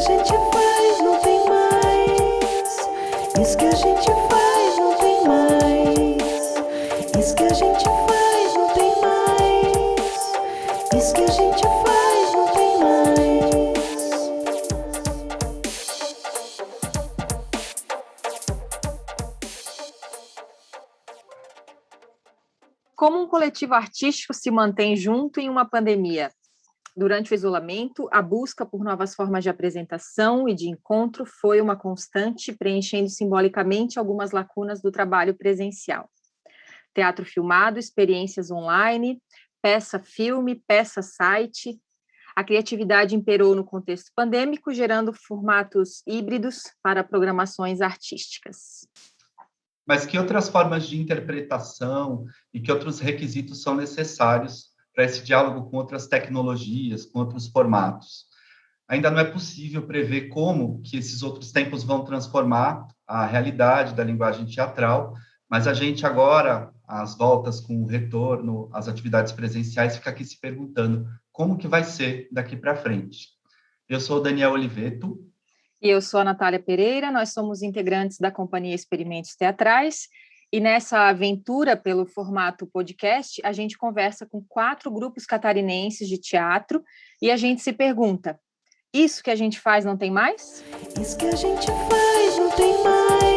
gente faz não tem mais. Isso que a gente faz não tem mais. Isso que a gente faz não tem mais. Isso que a gente faz não tem mais. Como um coletivo artístico se mantém junto em uma pandemia? Durante o isolamento, a busca por novas formas de apresentação e de encontro foi uma constante, preenchendo simbolicamente algumas lacunas do trabalho presencial. Teatro filmado, experiências online, peça-filme, peça-site. A criatividade imperou no contexto pandêmico, gerando formatos híbridos para programações artísticas. Mas que outras formas de interpretação e que outros requisitos são necessários para esse diálogo com outras tecnologias, com outros formatos? Ainda não é possível prever como que esses outros tempos vão transformar a realidade da linguagem teatral, mas a gente agora, às voltas com o retorno às atividades presenciais, fica aqui se perguntando como que vai ser daqui para frente. Eu sou o Daniel Oliveto. E eu sou a Natália Pereira, nós somos integrantes da Companhia Experimentos Teatrais, e nessa aventura pelo formato podcast, a gente conversa com 4 grupos catarinenses de teatro, e a gente se pergunta, isso que a gente faz não tem mais? Isso que a gente faz não tem mais.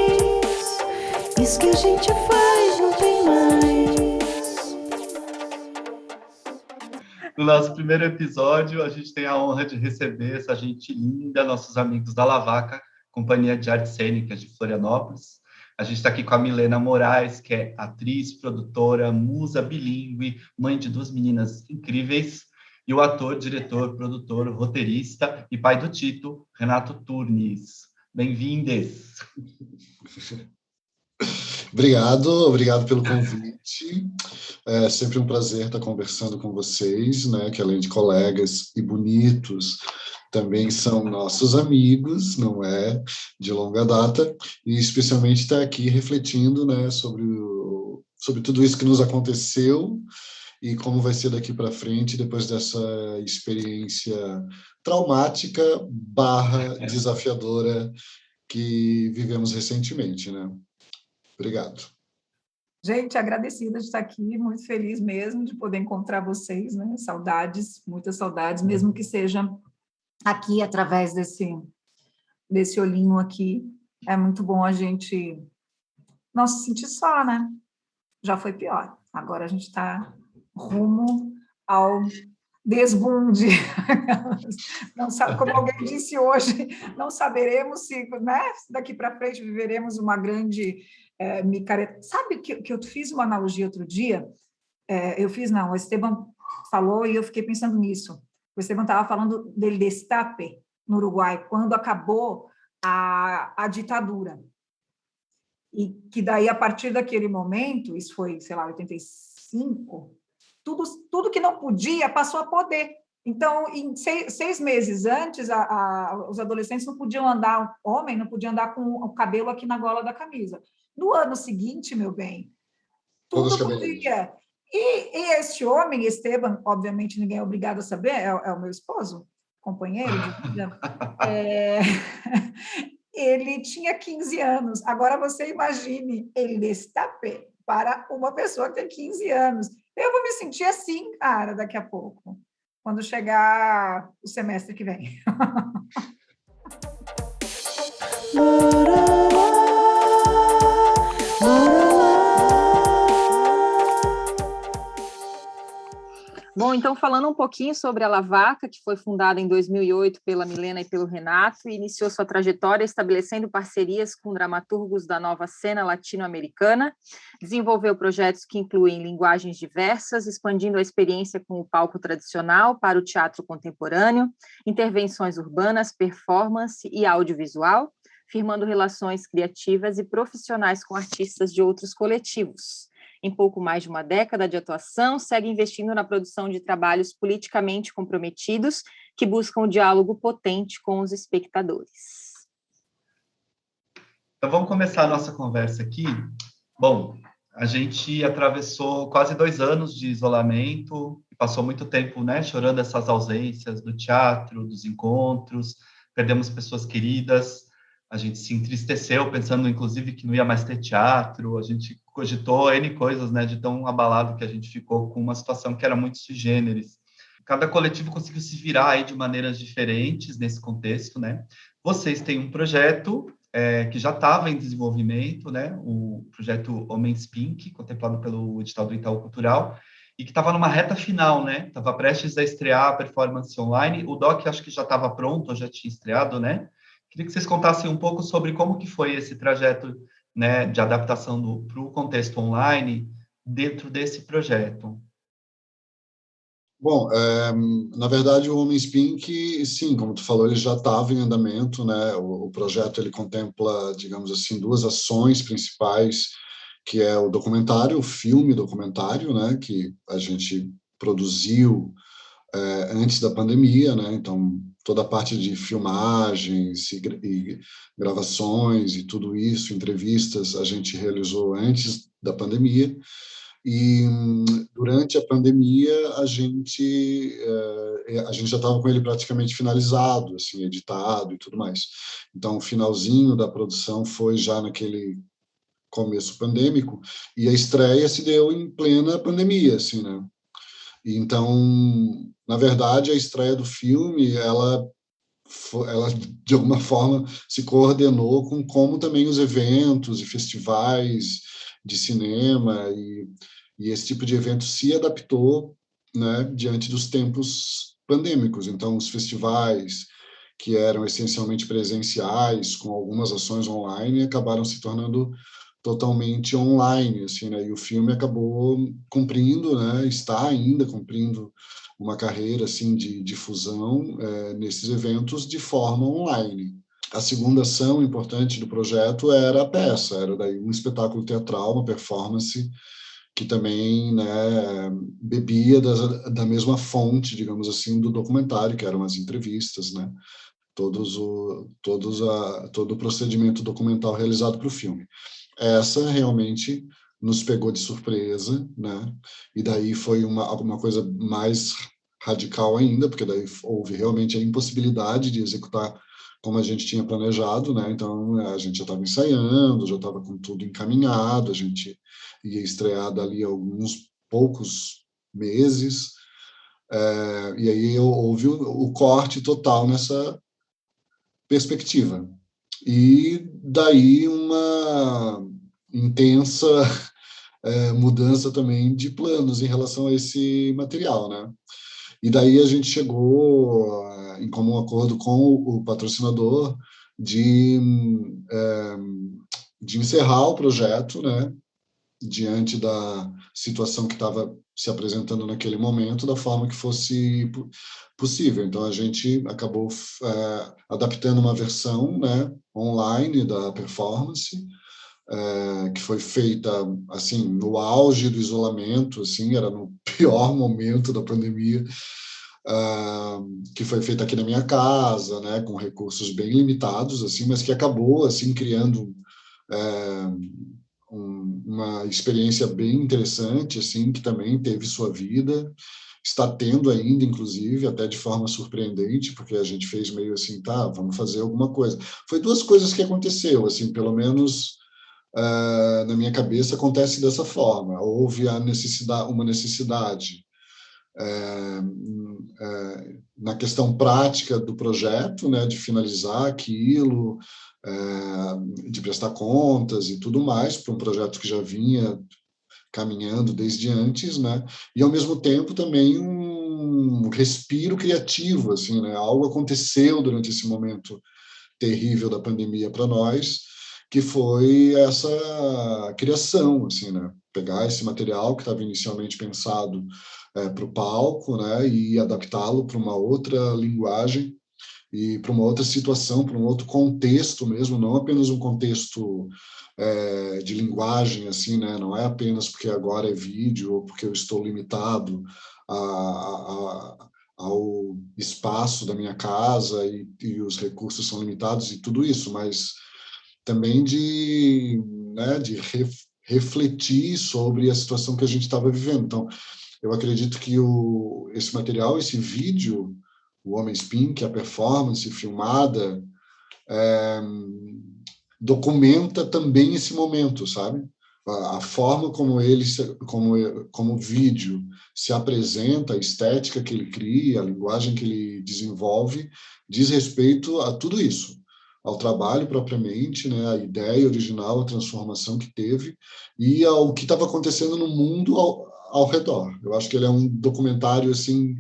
Isso que a gente faz não tem mais. No nosso primeiro episódio, a gente tem a honra de receber essa gente linda, nossos amigos da Lavaca, Companhia de Artes Cênicas de Florianópolis. A gente está aqui com a Milena Moraes, que é atriz, produtora, musa bilíngue, mãe de 2 meninas incríveis, e o ator, diretor, produtor, roteirista e pai do Tito, Renato Turnes. Bem-vindes! Obrigado pelo convite. É sempre um prazer estar conversando com vocês, né, que além de colegas e bonitos, também são nossos amigos, não é, de longa data, e especialmente estar aqui refletindo, né, sobre tudo isso que nos aconteceu e como vai ser daqui para frente depois dessa experiência traumática / desafiadora que vivemos recentemente, né? Obrigado. Gente, agradecida de estar aqui, muito feliz mesmo de poder encontrar vocês, né? Saudades, muitas saudades, mesmo que seja aqui através desse olhinho aqui. É muito bom a gente não se sentir só, né? Já foi pior. Agora a gente está rumo ao desbunde. Não sabe, como alguém disse hoje, não saberemos se, né, daqui para frente viveremos uma grande micareta. Sabe que eu fiz uma analogia outro dia? O Esteban falou e eu fiquei pensando nisso. O Esteban estava falando del destape no Uruguai, quando acabou a ditadura. E que daí, a partir daquele momento, isso foi, sei lá, 85, tudo que não podia passou a poder. Então, em 6 meses antes, os adolescentes não podiam andar, homem não podia andar com o cabelo aqui na gola da camisa. No ano seguinte, meu bem, tudo podia. E este homem, Esteban, obviamente ninguém é obrigado a saber, é o meu esposo, companheiro de vida, ele tinha 15 anos. Agora você imagine ele destape para uma pessoa que tem 15 anos. Eu vou me sentir assim, cara, daqui a pouco, quando chegar o semestre que vem. Bom, então, falando um pouquinho sobre a Lavaca, que foi fundada em 2008 pela Milena e pelo Renato, e iniciou sua trajetória estabelecendo parcerias com dramaturgos da nova cena latino-americana, desenvolveu projetos que incluem linguagens diversas, expandindo a experiência com o palco tradicional para o teatro contemporâneo, intervenções urbanas, performance e audiovisual, firmando relações criativas e profissionais com artistas de outros coletivos. Em pouco mais de uma década de atuação, segue investindo na produção de trabalhos politicamente comprometidos que buscam um diálogo potente com os espectadores. Então, vamos começar a nossa conversa aqui. Bom, a gente atravessou quase 2 anos de isolamento, passou muito tempo, né, chorando essas ausências do teatro, dos encontros, perdemos pessoas queridas, a gente se entristeceu pensando, inclusive, que não ia mais ter teatro, a gente cogitou N coisas, né, de tão abalado que a gente ficou com uma situação que era muito sui generis. Cada coletivo conseguiu se virar aí de maneiras diferentes nesse contexto, né? Vocês têm um projeto que já estava em desenvolvimento, né? O projeto Homens Pink, contemplado pelo edital do Itaú Cultural, e que estava numa reta final, né? Estava prestes a estrear a performance online. O doc acho que já estava pronto, ou já tinha estreado, né? Queria que vocês contassem um pouco sobre como que foi esse trajeto, né, de adaptação para o contexto online dentro desse projeto. Bom, na verdade, o Homens Pink, sim, como tu falou, ele já estava em andamento, né? O projeto ele contempla, digamos assim, duas ações principais, que é o documentário, o filme documentário, né? Que a gente produziu antes da pandemia, né? Então, toda a parte de filmagens e gravações e tudo isso, entrevistas, a gente realizou antes da pandemia. E durante a pandemia a gente já estava com ele praticamente finalizado, assim, editado e tudo mais. Então, o finalzinho da produção foi já naquele começo pandêmico e a estreia se deu em plena pandemia, assim, né? E então, na verdade, a estreia do filme, ela de alguma forma se coordenou com como também os eventos e festivais de cinema e esse tipo de evento se adaptou, né, diante dos tempos pandêmicos. Então, os festivais que eram essencialmente presenciais, com algumas ações online, acabaram se tornando totalmente online, assim, né? E o filme acabou cumprindo, né? Está ainda cumprindo uma carreira assim de difusão nesses eventos de forma online. A segunda ação importante do projeto era a peça, era daí um espetáculo teatral, uma performance que também, né, bebia da mesma fonte, digamos assim, do documentário, que eram as entrevistas, né? Todo o procedimento documental realizado para o filme. Essa realmente nos pegou de surpresa, né? E daí foi alguma coisa mais radical ainda, porque daí houve realmente a impossibilidade de executar como a gente tinha planejado, né? Então a gente já estava ensaiando, já estava com tudo encaminhado, a gente ia estrear dali alguns poucos meses, e aí houve o corte total nessa perspectiva. E daí uma intensa mudança também de planos em relação a esse material, né? E daí a gente chegou em comum acordo com o patrocinador de encerrar o projeto, né? Diante da situação que estava se apresentando naquele momento, da forma que fosse possível. Então, a gente acabou adaptando uma versão, né, online da performance, que foi feita assim no auge do isolamento, assim, era no pior momento da pandemia, que foi feita aqui na minha casa, né, com recursos bem limitados, assim, mas que acabou assim criando uma experiência bem interessante, assim, que também teve sua vida, está tendo ainda, inclusive, até de forma surpreendente, porque a gente fez meio assim, tá, vamos fazer alguma coisa. Foi duas coisas que aconteceu, assim, pelo menos na minha cabeça acontece dessa forma. Houve uma necessidade na questão prática do projeto, né, de finalizar aquilo, de prestar contas e tudo mais, para um projeto que já vinha caminhando desde antes, né, e ao mesmo tempo também um respiro criativo, assim, né, algo aconteceu durante esse momento terrível da pandemia para nós, que foi essa criação, assim, né, pegar esse material que estava inicialmente pensado para o palco, né, e adaptá-lo para uma outra linguagem e para uma outra situação, para um outro contexto mesmo, não apenas um contexto de linguagem, assim, né, não é apenas porque agora é vídeo ou porque eu estou limitado ao espaço da minha casa e os recursos são limitados e tudo isso, mas também né, de refletir sobre a situação que a gente estava vivendo. Então, eu acredito que esse material, esse vídeo, o Homens Pink, a performance filmada, documenta também esse momento, sabe? A forma como como o vídeo se apresenta, a estética que ele cria, a linguagem que ele desenvolve, diz respeito a tudo isso, ao trabalho propriamente, né, a ideia original, a transformação que teve e ao que estava acontecendo no mundo ao redor. Eu acho que ele é um documentário assim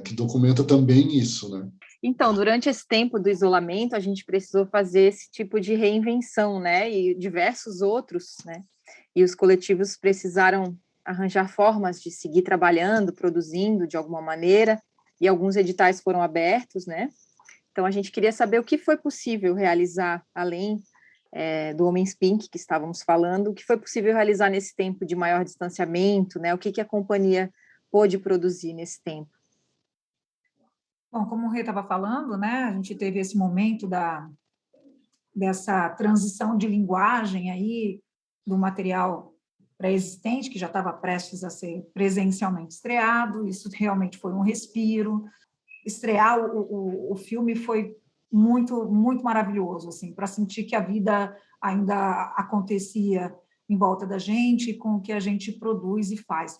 que documenta também isso, né? Então, durante esse tempo do isolamento, a gente precisou fazer esse tipo de reinvenção, né? E diversos outros, né? E os coletivos precisaram arranjar formas de seguir trabalhando, produzindo de alguma maneira, e alguns editais foram abertos, né? Então, a gente queria saber o que foi possível realizar, além do Homens Pink, que estávamos falando, o que foi possível realizar nesse tempo de maior distanciamento, né? O que a companhia pôde produzir nesse tempo. Bom, como o Rê estava falando, né, a gente teve esse momento dessa transição de linguagem aí, do material pré-existente, que já estava prestes a ser presencialmente estreado, isso realmente foi um respiro. Estrear o filme foi muito, muito maravilhoso, assim, para sentir que a vida ainda acontecia em volta da gente, com o que a gente produz e faz,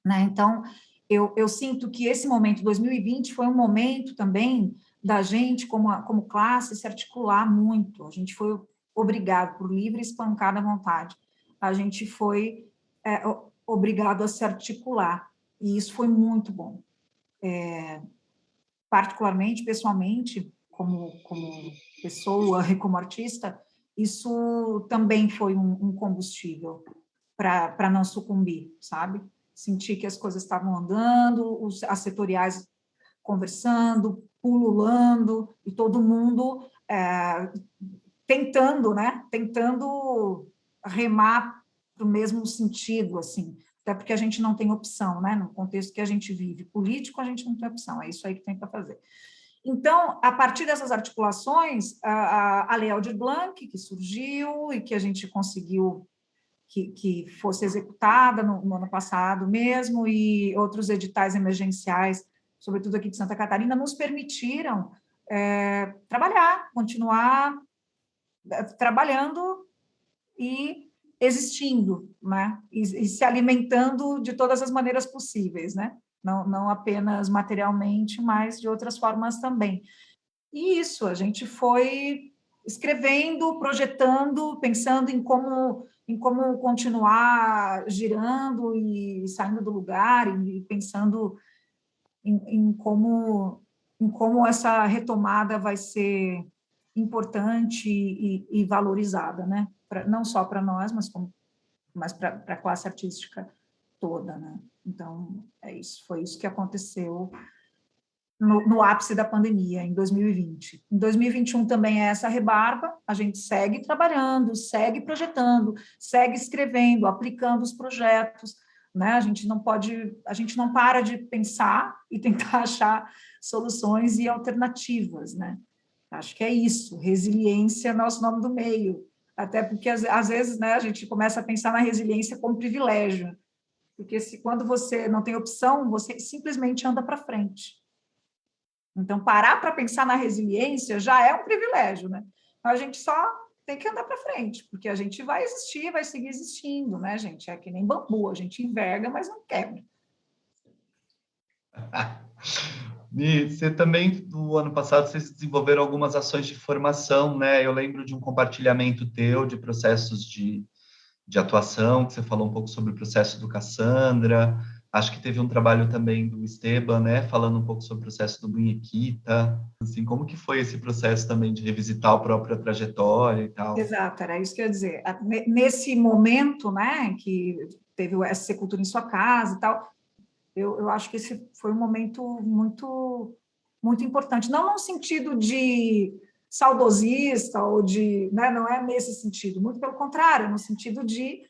né? Então, eu sinto que esse momento, 2020, foi um momento também da gente, como classe, se articular muito. A gente foi obrigado, por livre e espancada vontade, a gente foi obrigado a se articular, e isso foi muito bom. Particularmente, pessoalmente, como pessoa e como artista, isso também foi um combustível para não sucumbir, sabe? Sentir que as coisas estavam andando, as setoriais conversando, pululando, e todo mundo tentando, né? Tentando remar para o mesmo sentido, assim, até porque a gente não tem opção, né? No contexto que a gente vive político, a gente não tem opção, é isso aí que tem para fazer. Então, a partir dessas articulações, a Lei Aldir Blanc, que surgiu e que a gente conseguiu que fosse executada no ano passado mesmo, e outros editais emergenciais, sobretudo aqui de Santa Catarina, nos permitiram trabalhar, continuar trabalhando e existindo, né? E se alimentando de todas as maneiras possíveis, né? Não apenas materialmente, mas de outras formas também. E isso, a gente foi escrevendo, projetando, pensando em como continuar girando e saindo do lugar, e pensando em como essa retomada vai ser importante e valorizada, né? Não só para nós, mas para a classe artística toda, né? Então, é isso, foi isso que aconteceu no ápice da pandemia, em 2020. Em 2021 também é essa rebarba, a gente segue trabalhando, segue projetando, segue escrevendo, aplicando os projetos, né? A gente não para de pensar e tentar achar soluções e alternativas, né? Acho que é isso, resiliência é nosso nome do meio, até porque às vezes, né, a gente começa a pensar na resiliência como privilégio, porque quando você não tem opção, você simplesmente anda para frente. Então, parar para pensar na resiliência já é um privilégio, né? A gente só tem que andar para frente, porque a gente vai existir, vai seguir existindo, né, gente? É que nem bambu, a gente enverga, mas não quebra. E você também, no ano passado, vocês desenvolveram algumas ações de formação, né? Eu lembro de um compartilhamento teu de processos de atuação, que você falou um pouco sobre o processo do Cassandra. Acho que teve um trabalho também do Esteban, né? Falando um pouco sobre o processo do Bunhequita. Assim, como que foi esse processo também de revisitar a própria trajetória e tal? Exato, era isso que eu ia dizer. Nesse momento, né, que teve o SC Cultura em sua casa e tal, eu acho que esse foi um momento muito, muito importante. Não no sentido de saudosista ou de, né, não é nesse sentido, muito pelo contrário, no sentido de,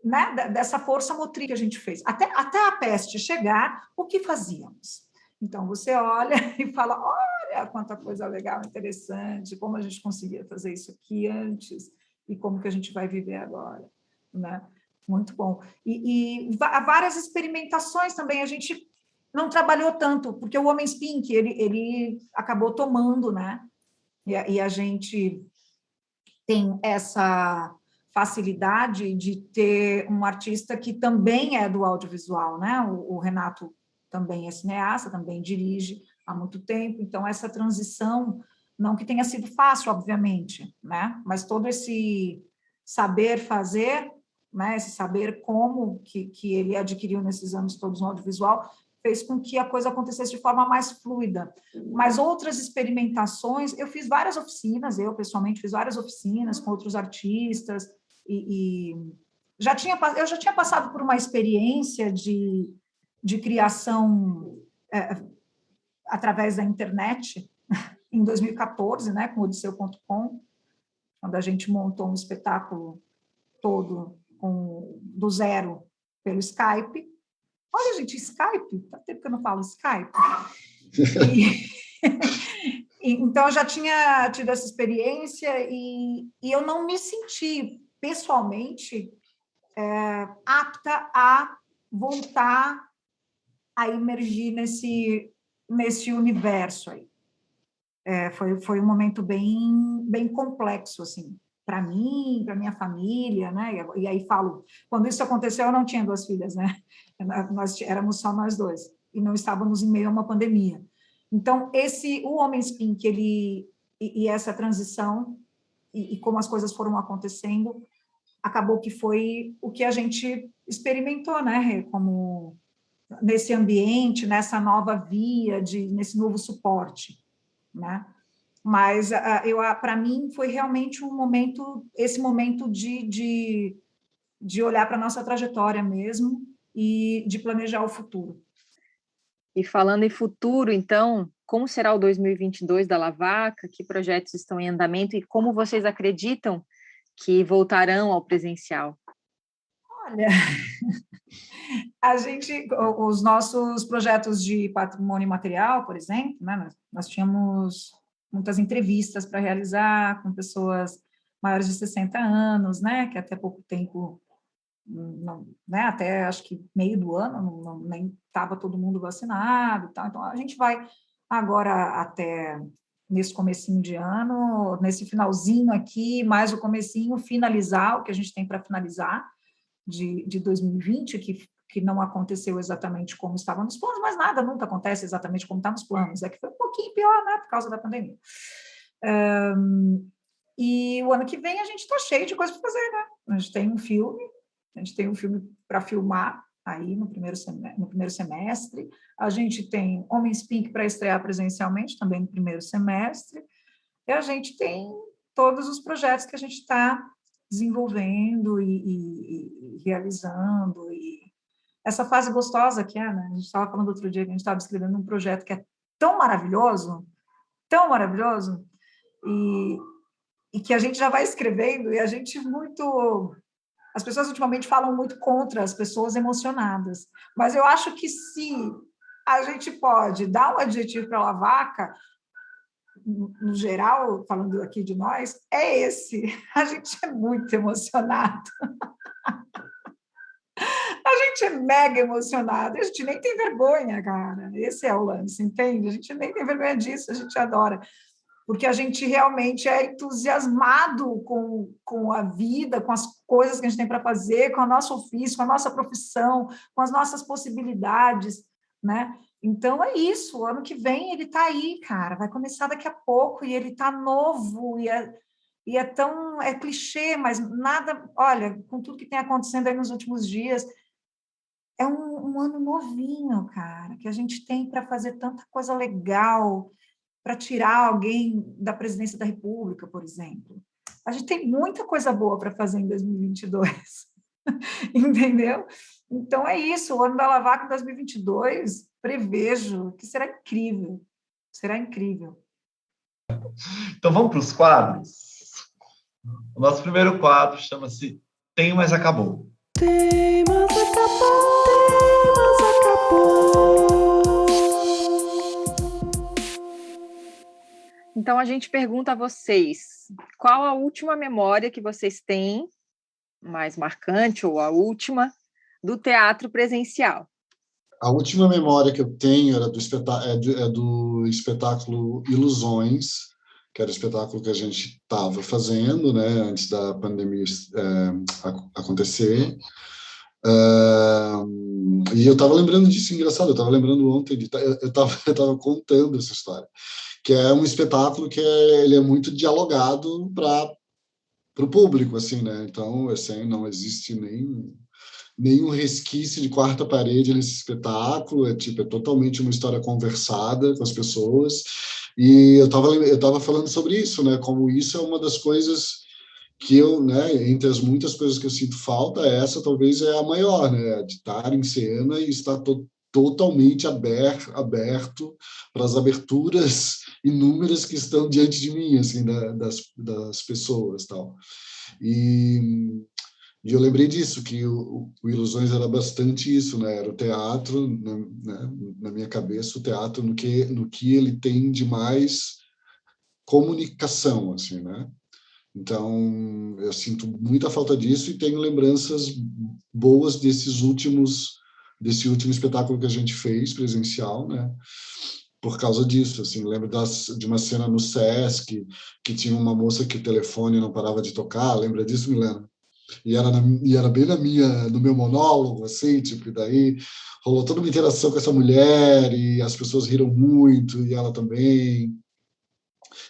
né, dessa força motriz que a gente fez. Até a peste chegar, o que fazíamos? Então, você olha e fala, olha quanta coisa legal, interessante, como a gente conseguia fazer isso aqui antes e como que a gente vai viver agora, né? Muito bom. E várias experimentações também, a gente não trabalhou tanto, porque o Homens Pink, ele acabou tomando, né? E a gente tem essa facilidade de ter um artista que também é do audiovisual, né? O Renato também é cineasta, também dirige há muito tempo, então essa transição, não que tenha sido fácil, obviamente, né? Mas todo esse saber fazer, né? Esse saber como que ele adquiriu nesses anos todos no audiovisual, fez com que a coisa acontecesse de forma mais fluida. Mas outras experimentações, eu fiz várias oficinas, eu pessoalmente fiz várias oficinas com outros artistas, eu já tinha passado por uma experiência de criação através da internet, em 2014, né, com o Odisseu.com, quando a gente montou um espetáculo todo do zero pelo Skype. Olha, gente, Skype, tá tempo que eu não falo Skype. Então, eu já tinha tido essa experiência e eu não me senti, pessoalmente, apta a voltar a emergir nesse universo aí. Foi um momento bem complexo, assim, para mim, para minha família, né? E aí falo, quando isso aconteceu, eu não tinha 2 filhas, né? Nós éramos só nós 2 e não estávamos em meio a uma pandemia. Então, o Homens Pink, e essa transição e como as coisas foram acontecendo, acabou que foi o que a gente experimentou, né? Como nesse ambiente, nessa nova via, nesse novo suporte, né? Mas para mim foi realmente esse momento de olhar para a nossa trajetória mesmo e de planejar o futuro. E falando em futuro, então, como será o 2022 da Lavaca? Que projetos estão em andamento e como vocês acreditam que voltarão ao presencial? Olha, os nossos projetos de patrimônio material, por exemplo, né, nós tínhamos muitas entrevistas para realizar com pessoas maiores de 60 anos, né, que até pouco tempo, não, né, até acho que meio do ano, nem estava todo mundo vacinado e tal. Então, a gente vai agora até nesse comecinho de ano, nesse finalzinho aqui, mais o comecinho, finalizar o que a gente tem para finalizar de 2020, que não aconteceu exatamente como estava nos planos, mas nada nunca acontece exatamente como está nos planos, é que foi um pouquinho pior, né, por causa da pandemia. E o ano que vem a gente está cheio de coisa para fazer, né? A gente tem um filme para filmar aí no primeiro semestre, a gente tem Homens Pink para estrear presencialmente também no primeiro semestre, e a gente tem todos os projetos que a gente está desenvolvendo e realizando, e essa fase gostosa que é, né? A gente estava falando outro dia que a gente estava escrevendo um projeto que é tão maravilhoso, e que a gente já vai escrevendo, e a gente muito... As pessoas ultimamente falam muito contra as pessoas emocionadas, mas eu acho que se a gente pode dar um adjetivo para a Lavaca, no geral, falando aqui de nós, é esse. A gente é muito emocionado. A gente é mega emocionado. A gente nem tem vergonha, cara. Esse é o lance, entende? A gente nem tem vergonha disso, a gente adora. Porque a gente realmente é entusiasmado com a vida, com as coisas que a gente tem para fazer, com o nosso ofício, com a nossa profissão, com as nossas possibilidades, né? Então, é isso, o ano que vem ele está aí, cara, vai começar daqui a pouco, e ele está novo, e é tão... É clichê, mas nada... Olha, com tudo que tem acontecendo aí nos últimos dias, é um ano novinho, cara, que a gente tem para fazer tanta coisa legal, para tirar alguém da presidência da República, por exemplo. A gente tem muita coisa boa para fazer em 2022, entendeu? Então, é isso, o ano da Lavaca 2022, prevejo que será incrível. Então, vamos para os quadros? O nosso primeiro quadro chama-se Tem, Mas Acabou. Tem, mas acabou. Então, a gente pergunta a vocês, qual a última memória que vocês têm, mais marcante, ou a última, do teatro presencial? A última memória que eu tenho era do espetáculo Ilusões, que era o espetáculo que a gente estava fazendo, né, antes da pandemia acontecer. E eu estava lembrando disso, engraçado, eu estava lembrando ontem, eu estava contando essa história, que é um espetáculo que ele é muito dialogado para o público, assim, né? Então, assim, não existe nenhum resquício de quarta parede nesse espetáculo, é totalmente uma história conversada com as pessoas, e eu tava falando sobre isso, né, como isso é uma das coisas que eu, né, entre as muitas coisas que eu sinto falta, essa talvez é a maior, né, de estar em cena e estar totalmente aberto para as aberturas inúmeras que estão diante de mim, assim, das pessoas, tal. E eu lembrei disso, que o Ilusões era bastante isso, né? Era o teatro, né? Na minha cabeça, o teatro no que ele tem de mais comunicação, assim, né? Então, eu sinto muita falta disso e tenho lembranças boas desse último espetáculo que a gente fez, presencial, né? Por causa disso, assim, lembro de uma cena no Sesc, que tinha uma moça que o telefone não parava de tocar, lembra disso, Milena? E era bem no meu monólogo, assim, tipo, e daí rolou toda uma interação com essa mulher, e as pessoas riram muito, e ela também.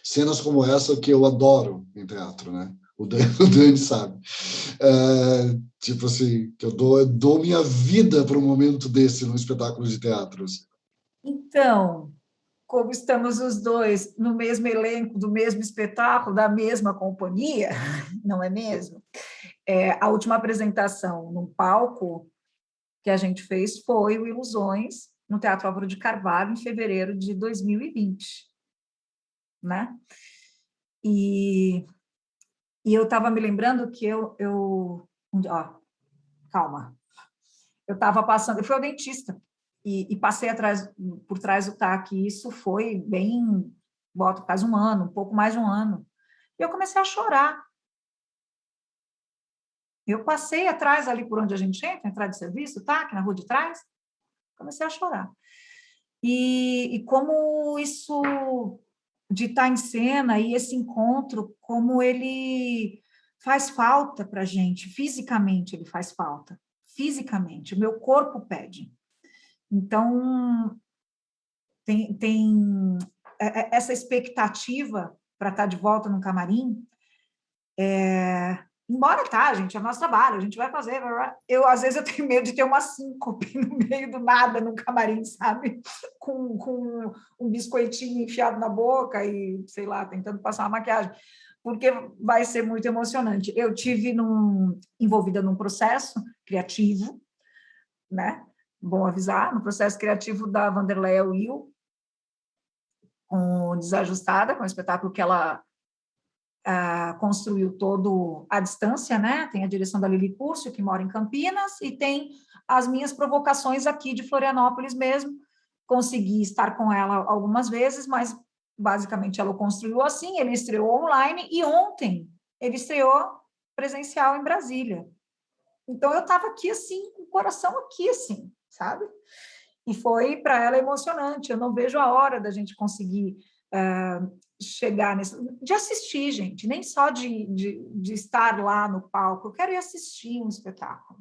Cenas como essa que eu adoro em teatro, né? O Dani sabe. Tipo assim, que eu dou minha vida para um momento desse num espetáculo de teatro. Assim. Então, como estamos os dois no mesmo elenco, do mesmo espetáculo, da mesma companhia, não é mesmo? A última apresentação num palco que a gente fez foi o Ilusões, no Teatro Álvaro de Carvalho, em fevereiro de 2020, né? E eu estava me lembrando que calma, eu estava passando, eu fui ao dentista e passei por trás do TAC, e isso foi bem, quase um ano, um pouco mais de um ano, e eu comecei a chorar. Eu passei atrás, ali por onde a gente entra de serviço, TAC, na rua de trás, comecei a chorar. E como isso de estar em cena e esse encontro, como ele faz falta para a gente, fisicamente ele faz falta, fisicamente, o meu corpo pede. Então, tem essa expectativa para estar de volta no camarim, embora gente, é nosso trabalho, a gente vai fazer, às vezes eu tenho medo de ter uma síncope no meio do nada no camarim, sabe? Com um biscoitinho enfiado na boca e, sei lá, tentando passar uma maquiagem, porque vai ser muito emocionante. Eu tive envolvida num processo criativo, né? Bom avisar, no processo criativo da Vanderleia Will, com Desajustada, com o espetáculo que ela construiu todo à distância, né? Tem a direção da Lili Curcio, que mora em Campinas, e tem as minhas provocações aqui de Florianópolis mesmo. Consegui estar com ela algumas vezes, mas basicamente ela o construiu assim. Ele estreou online e ontem ele estreou presencial em Brasília. Então eu estava aqui assim, com o coração aqui assim, sabe? E foi para ela emocionante. Eu não vejo a hora da gente conseguir chegar nisso, de assistir, gente, nem só de estar lá no palco, eu quero ir assistir um espetáculo.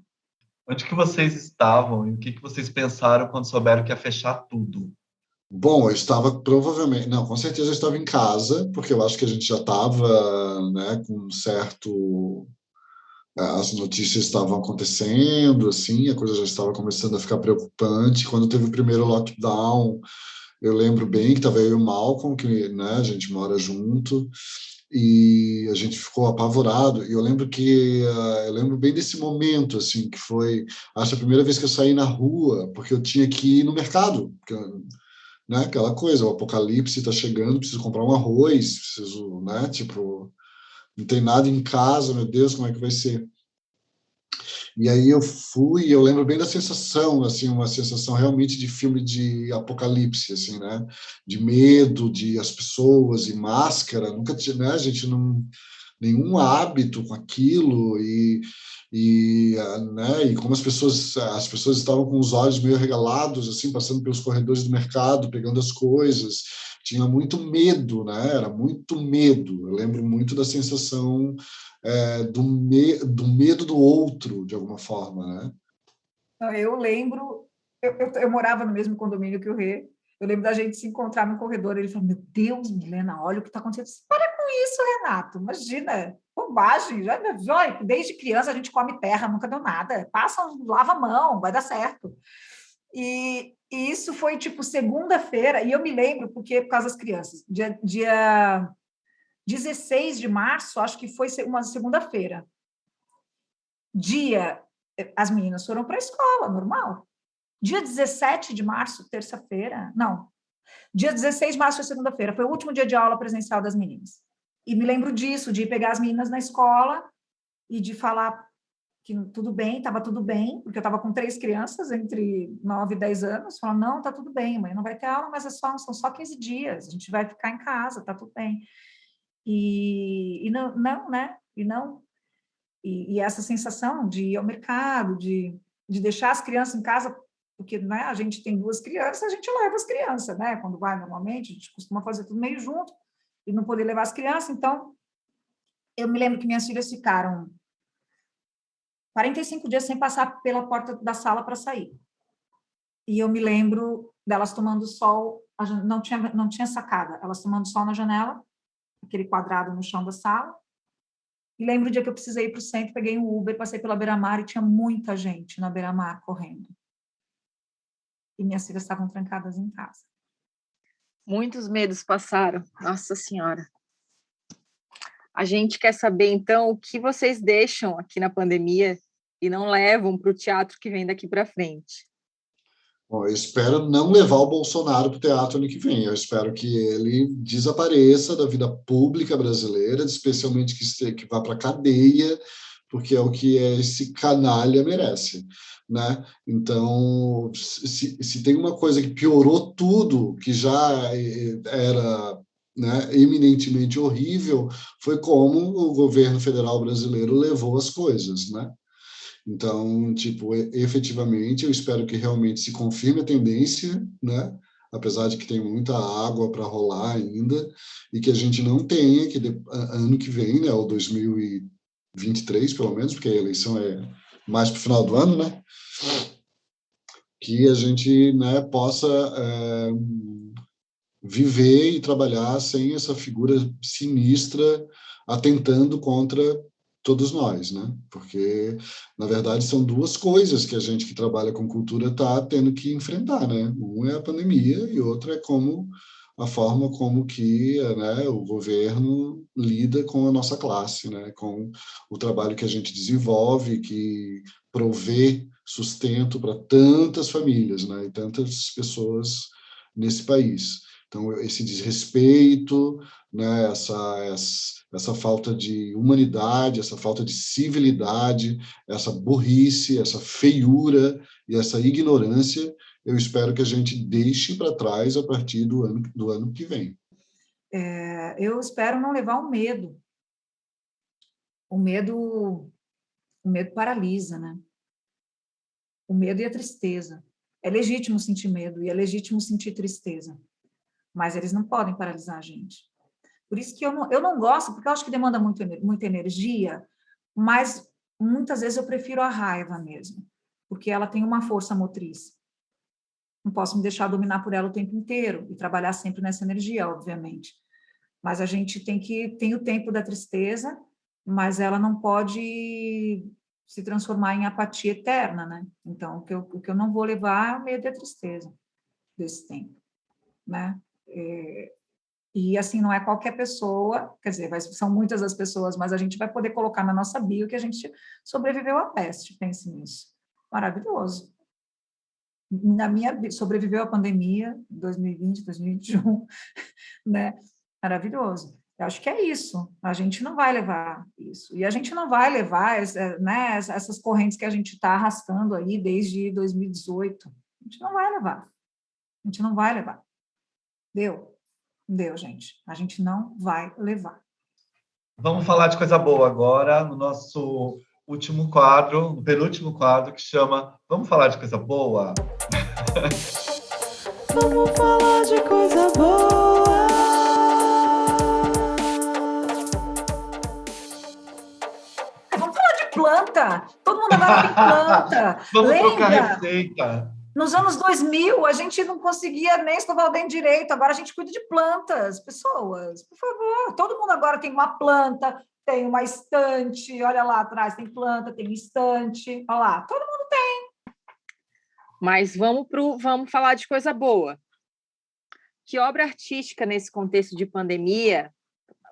Onde que vocês estavam e o que vocês pensaram quando souberam que ia fechar tudo? Bom, eu estava provavelmente, não, com certeza eu estava em casa, porque eu acho que a gente já estava, né, com um certo, as notícias estavam acontecendo, assim, a coisa já estava começando a ficar preocupante. Quando teve o primeiro lockdown, eu lembro bem que estava eu e o Malcolm, que, né, a gente mora junto, e a gente ficou apavorado. E eu lembro eu lembro bem desse momento, assim, que foi, acho, a primeira vez que eu saí na rua, porque eu tinha que ir no mercado, porque, né, aquela coisa, o apocalipse está chegando, preciso comprar um arroz, preciso, né, tipo, não tem nada em casa, meu Deus, como é que vai ser? E aí eu lembro bem da sensação, assim, uma sensação realmente de filme de apocalipse, assim, né? De medo, de as pessoas e máscara, nunca tinha, né? A gente não nenhum hábito com aquilo e E, né, e como as pessoas estavam com os olhos meio regalados, assim, passando pelos corredores do mercado, pegando as coisas, tinha muito medo, né? Era muito medo. Eu lembro muito da sensação do medo do outro, de alguma forma, né? Eu lembro, eu morava no mesmo condomínio que o Rê, eu lembro da gente se encontrar no corredor, ele falou, meu Deus, Milena, olha o que está acontecendo. Eu disse, para com isso, Renato, imagina, bobagem, desde criança a gente come terra, nunca deu nada, passa, lava a mão, vai dar certo. E isso foi, tipo, segunda-feira, e eu me lembro, porque por causa das crianças, dia 16 de março, acho que foi uma segunda-feira, as meninas foram para a escola, normal. Dia 17 de março, terça-feira, não, dia 16 de março foi segunda-feira, foi o último dia de aula presencial das meninas. E me lembro disso, de pegar as meninas na escola e de falar que tudo bem, estava tudo bem, porque eu estava com 3 crianças entre 9 e 10 anos, falando, não, está tudo bem, mãe, não vai ter aula, mas são só 15 dias, a gente vai ficar em casa, está tudo bem. E não, né? E essa sensação de ir ao mercado, de deixar as crianças em casa, porque, né, a gente tem 2 crianças, a gente leva as crianças, né? Quando vai normalmente, a gente costuma fazer tudo meio junto e não poder levar as crianças. Então, eu me lembro que minhas filhas ficaram 45 dias sem passar pela porta da sala para sair. E eu me lembro delas tomando sol, não tinha sacada, elas tomando sol na janela, aquele quadrado no chão da sala. E lembro o dia que eu precisei ir para o centro, peguei um Uber, passei pela beira-mar e tinha muita gente na beira-mar correndo. E minhas filhas estavam trancadas em casa. Muitos medos passaram, Nossa Senhora. A gente quer saber, então, o que vocês deixam aqui na pandemia e não levam para o teatro que vem daqui para frente. Bom, eu espero não levar o Bolsonaro para o teatro ano que vem. Eu espero que ele desapareça da vida pública brasileira, especialmente que vá para a cadeia, porque é o que esse canalha merece, né? Então, se tem uma coisa que piorou tudo, que já era, né, eminentemente horrível, foi como o governo federal brasileiro levou as coisas, né? Então, tipo, efetivamente, eu espero que realmente se confirme a tendência, né? Apesar de que tem muita água para rolar ainda, e que a gente não tenha, ano que vem, né, ou 2023, pelo menos, porque a eleição é mais para o final do ano, né? Que a gente, né, possa viver e trabalhar sem essa figura sinistra atentando contra todos nós, né? Porque, na verdade, são 2 coisas que a gente que trabalha com cultura está tendo que enfrentar, né? Um é a pandemia e outro é a forma como que, né, o governo lida com a nossa classe, né? Com o trabalho que a gente desenvolve, que provê sustento para tantas famílias, né? E tantas pessoas nesse país. Então, esse desrespeito, né, essa falta de humanidade, essa falta de civilidade, essa burrice, essa feiura e essa ignorância, eu espero que a gente deixe para trás a partir do ano que vem. Eu espero não levar o medo. O medo paralisa, né? O medo e a tristeza. É legítimo sentir medo e é legítimo sentir tristeza, mas eles não podem paralisar a gente. Por isso que eu não gosto, porque eu acho que demanda muita energia, mas muitas vezes eu prefiro a raiva mesmo, porque ela tem uma força motriz. Não posso me deixar dominar por ela o tempo inteiro e trabalhar sempre nessa energia, obviamente. Mas a gente tem o tempo da tristeza, mas ela não pode se transformar em apatia eterna, né? Então, o que eu não vou levar é o medo e a tristeza desse tempo, né? E, assim, não é qualquer pessoa, quer dizer, são muitas as pessoas, mas a gente vai poder colocar na nossa bio que a gente sobreviveu à peste, pense nisso. Maravilhoso. Sobreviveu à pandemia, 2020, 2021, né? Maravilhoso. Eu acho que é isso. A gente não vai levar isso. E a gente não vai levar, né, essas correntes que a gente está arrastando aí desde 2018. A gente não vai levar. A gente não vai levar. Deu, gente. A gente não vai levar. Vamos falar de coisa boa agora. No nosso último quadro, o penúltimo quadro, que chama Vamos Falar de Coisa Boa? Vamos falar de coisa boa. Vamos falar de planta. Todo mundo agora tem planta. Vamos trocar Lembra? receita. Nos anos 2000, a gente não conseguia nem escovar o dente direito. Agora a gente cuida de plantas. Pessoas, por favor. Todo mundo agora tem uma planta, tem uma estante. Olha lá atrás, tem planta, tem estante. Olha lá, todo mundo tem. Mas vamos falar de coisa boa. Que obra artística, nesse contexto de pandemia,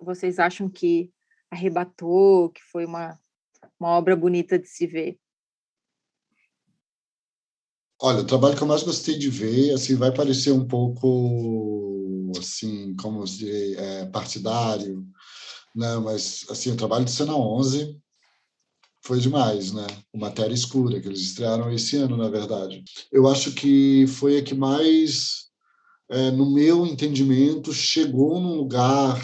vocês acham que arrebatou, que foi uma obra bonita de se ver? Olha, o trabalho que eu mais gostei de ver, assim, vai parecer um pouco, assim, como dizer, partidário, né? Mas, assim, o trabalho de Cena 11 foi demais, né? O Matéria Escura, que eles estrearam esse ano, na verdade. Eu acho que foi a que mais, no meu entendimento, chegou num lugar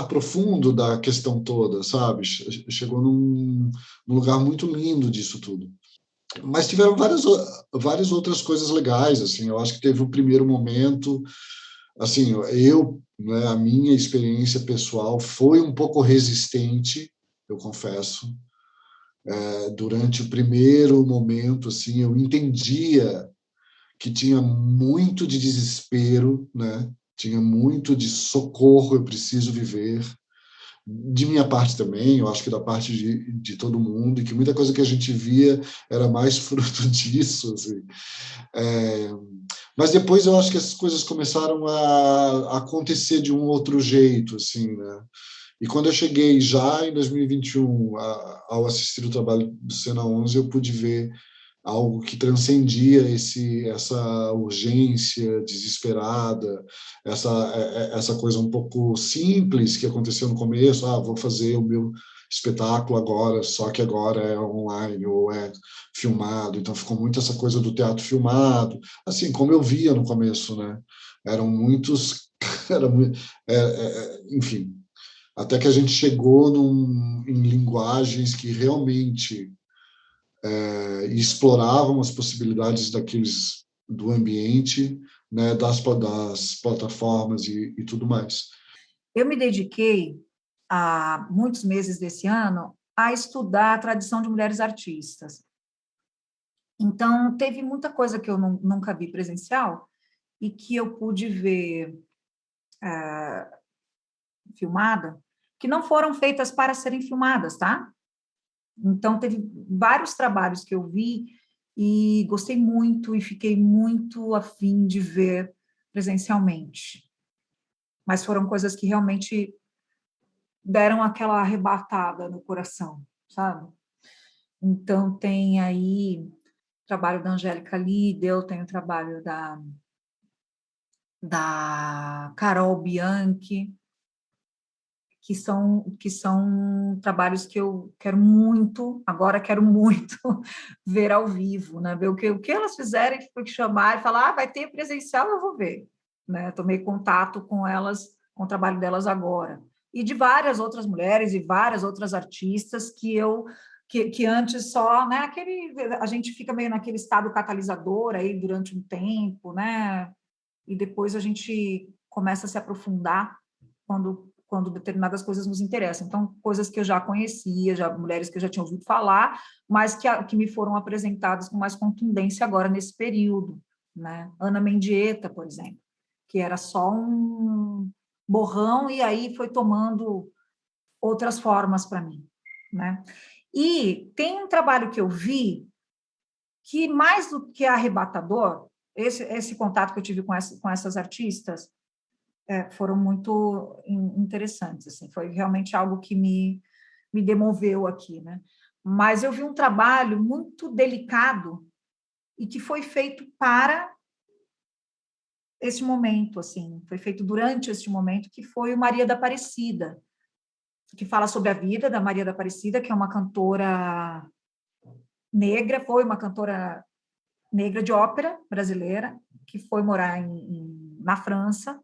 profundo da questão toda, sabe? Chegou num lugar muito lindo disso tudo. Mas tiveram várias outras coisas legais, assim. Eu acho que teve um primeiro momento, assim, né, a minha experiência pessoal foi um pouco resistente, eu confesso. Durante o primeiro momento, assim, eu entendia que tinha muito de desespero, né? Tinha muito de socorro, eu preciso viver. De minha parte também, eu acho que da parte de todo mundo, e que muita coisa que a gente via era mais fruto disso, assim. Mas depois eu acho que essas coisas começaram a acontecer de um outro jeito, assim, né? E quando eu cheguei já em 2021, ao assistir o trabalho do Cena 11, eu pude ver algo que transcendia essa urgência desesperada, essa coisa um pouco simples que aconteceu no começo, vou fazer o meu espetáculo agora, só que agora é online ou é filmado, então ficou muito essa coisa do teatro filmado, assim, como eu via no começo, né? Eram muitos... enfim, até que a gente chegou em linguagens que realmente exploravam as possibilidades do ambiente, né, das plataformas e tudo mais. Eu me dediquei, há muitos meses desse ano, a estudar a tradição de mulheres artistas. Então, teve muita coisa que eu nunca vi presencial e que eu pude ver filmada, que não foram feitas para serem filmadas, tá? Então, teve vários trabalhos que eu vi e gostei muito e fiquei muito afim de ver presencialmente. Mas foram coisas que realmente deram aquela arrebatada no coração, sabe? Então, tem aí o trabalho da Angélica Lidl, tem o trabalho da Carol Bianchi, que são trabalhos que eu quero muito ver ao vivo, né? Ver o que elas fizerem, que chamar e falar, vai ter presencial, eu vou ver, né? Tomei contato com elas, com o trabalho delas agora. E de várias outras mulheres e várias outras artistas que antes só, né? A gente fica meio naquele estado catalisador aí durante um tempo, né? E depois a gente começa a se aprofundar quando determinadas coisas nos interessam. Então, coisas que eu já conhecia, mulheres que eu já tinha ouvido falar, mas que me foram apresentadas com mais contundência agora nesse período, né? Ana Mendieta, por exemplo, que era só um borrão e aí foi tomando outras formas para mim, né? E tem um trabalho que eu vi que, mais do que arrebatador, esse contato que eu tive com essas artistas, foram muito interessantes, assim, foi realmente algo que me demoveu aqui, né? Mas eu vi um trabalho muito delicado e que foi feito para este momento, assim, foi feito durante este momento, que foi o Maria da Aparecida, que fala sobre a vida da Maria da Aparecida, que é uma cantora negra, foi uma cantora negra de ópera brasileira, que foi morar na França,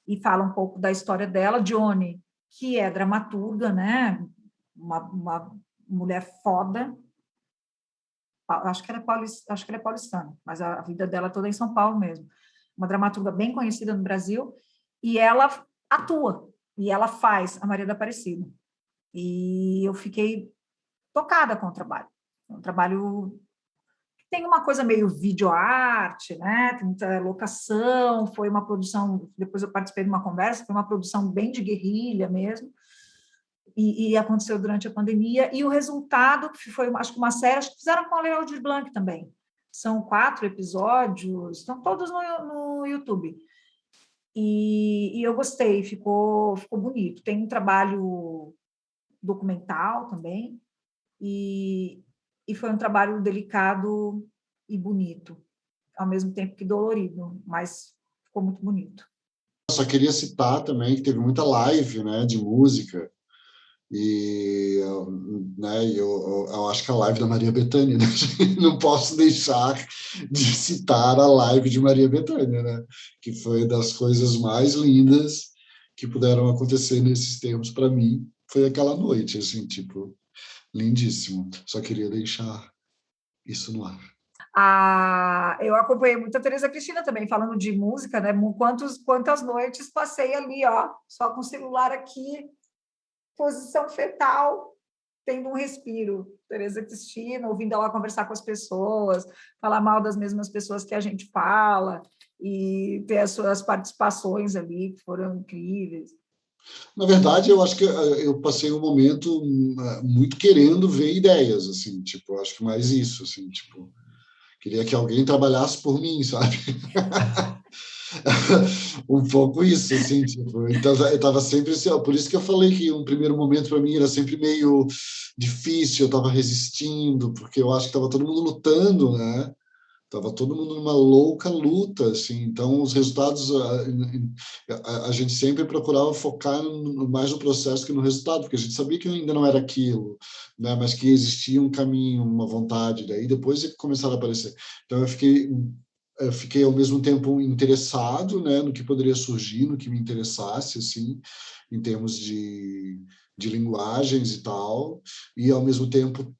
e fala um pouco da história dela. Johnny que é dramaturga, né? Uma mulher foda. Acho que ela é paulistana, mas a vida dela toda é em São Paulo mesmo. Uma dramaturga bem conhecida no Brasil, e ela atua, e ela faz a Maria da Aparecida. E eu fiquei tocada com o trabalho. É um trabalho que tem uma coisa meio videoarte, né? Tem muita locação, foi uma produção, depois eu participei de uma conversa, foi uma produção bem de guerrilha mesmo, e aconteceu durante a pandemia, e o resultado foi, acho que uma série, acho que fizeram com a Leão de Blanc também. São 4 episódios, estão todos no YouTube. E eu gostei, ficou bonito. Tem um trabalho documental também, e foi um trabalho delicado e bonito, ao mesmo tempo que dolorido, mas ficou muito bonito. Eu só queria citar também que teve muita live, né, de música, e né, eu acho que a live da Maria Bethânia, né? Não posso deixar de citar a live de Maria Bethânia, né? Que foi das coisas mais lindas que puderam acontecer nesses tempos para mim. Foi aquela noite, assim, tipo, lindíssimo. Só queria deixar isso no ar. Eu acompanhei muito a Tereza Cristina também, falando de música, né? Quantas noites passei ali, ó, só com o celular aqui, posição fetal, tendo um respiro. Tereza Cristina, ouvindo ela conversar com as pessoas, falar mal das mesmas pessoas que a gente fala, e ter as suas participações ali, que foram incríveis. Na verdade, eu acho que eu passei um momento muito querendo ver ideias, assim, tipo, acho que mais isso, assim, tipo, queria que alguém trabalhasse por mim, sabe? Um pouco isso, assim, tipo, então eu estava sempre assim, ó, por isso que eu falei que um primeiro momento para mim era sempre meio difícil, eu estava resistindo, porque eu acho que estava todo mundo lutando, né? Tava todo mundo numa louca luta, assim, então os resultados, a gente sempre procurava focar mais no processo que no resultado, porque a gente sabia que ainda não era aquilo, né, mas que existia um caminho, uma vontade, daí depois é que começaram a aparecer. Então eu fiquei ao mesmo tempo interessado, né, no que poderia surgir, no que me interessasse, assim, em termos de linguagens e tal, e ao mesmo tempo